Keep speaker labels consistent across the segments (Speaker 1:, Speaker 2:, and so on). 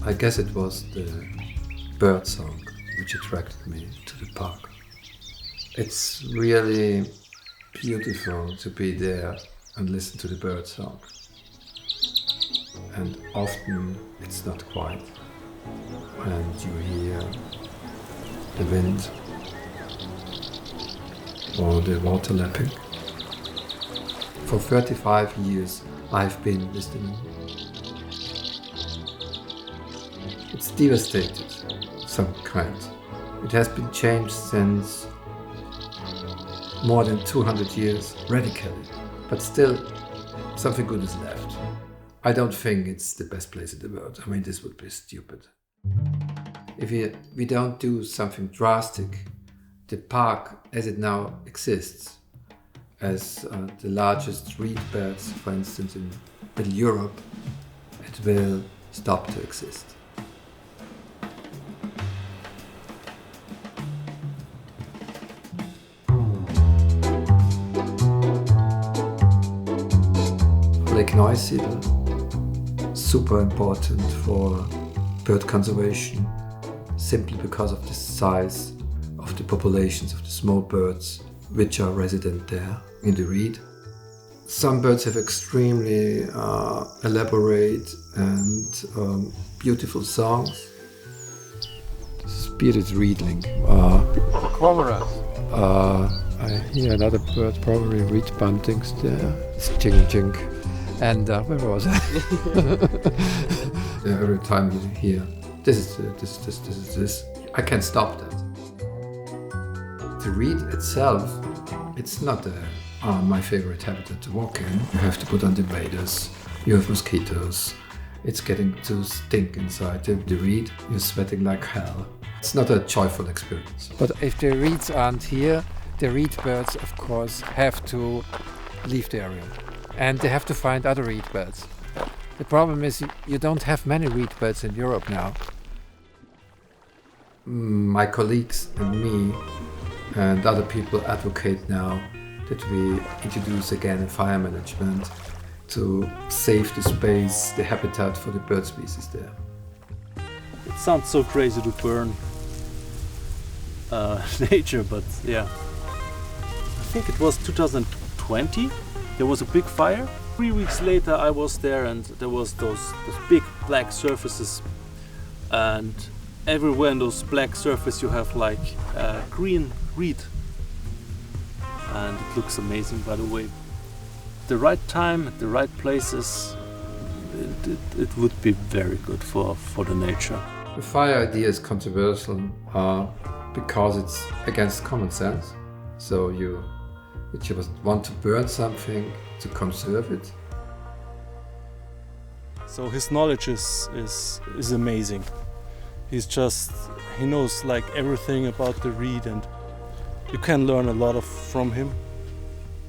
Speaker 1: I guess it was the bird song which attracted me to the park. It's really beautiful to be there and listen to the bird song. And often it's not quiet. And you hear the wind or the water lapping. For 35 years I've been listening. It's devastated, some kind. It has been changed since more than 200 years, radically. But still, something good is left. I don't think it's the best place in the world. I mean, this would be stupid. If we don't do something drastic, the park as it now exists, as the largest reed beds, for instance, in Middle Europe, it will stop to exist. Lake Neusiedl, super important for bird conservation, simply because of the size of the populations of the small birds which are resident there in the reed. Some birds have extremely elaborate and beautiful songs. Spirited reedling. I hear another bird, probably reed buntings there. It's jing jing. And where was I? Every time you hear this is this, I can't stop that. The reed itself, it's not my favorite habitat to walk in. You have to put on the waders, you have mosquitoes, it's getting to stink inside the reed, you're sweating like hell. It's not a joyful experience. But if the reeds aren't here, the reed birds, of course, have to leave the area. And they have to find other reed beds. The problem is you don't have many reed beds in Europe now. My colleagues and me and other people advocate now that we introduce again fire management to save the space, the habitat for the bird species there.
Speaker 2: It sounds so crazy to burn nature, but yeah. I think it was 2020. There was a big fire. 3 weeks later I was there and there was those big black surfaces, and everywhere in those black surfaces you have like green reed, and it looks amazing, by the way. The right time, at the right places, it would be very good for the nature.
Speaker 1: The fire idea is controversial because it's against common sense. So you want to burn something to conserve it.
Speaker 2: So his knowledge is amazing. He knows like everything about the reed, and you can learn a lot from him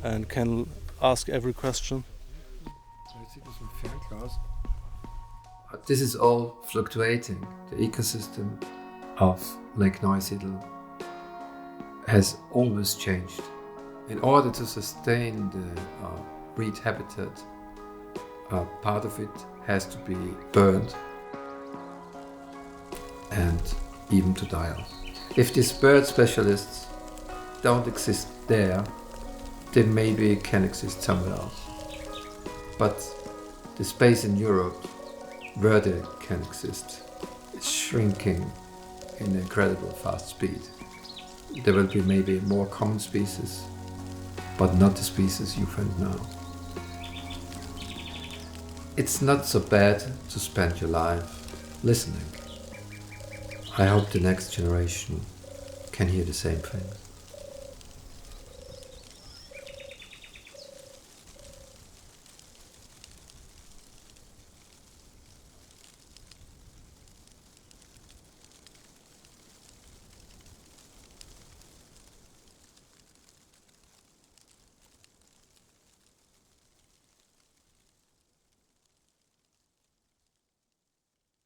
Speaker 2: and can ask every question.
Speaker 1: This is all fluctuating. The ecosystem of Lake Neusiedl has always changed. In order to sustain the reed habitat, part of it has to be burned and even to die off. If these bird specialists don't exist there, they maybe can exist somewhere else. But the space in Europe where they can exist is shrinking in incredible fast speed. There will be maybe more common species, but not the species you find now. It's not so bad to spend your life listening. I hope the next generation can hear the same thing.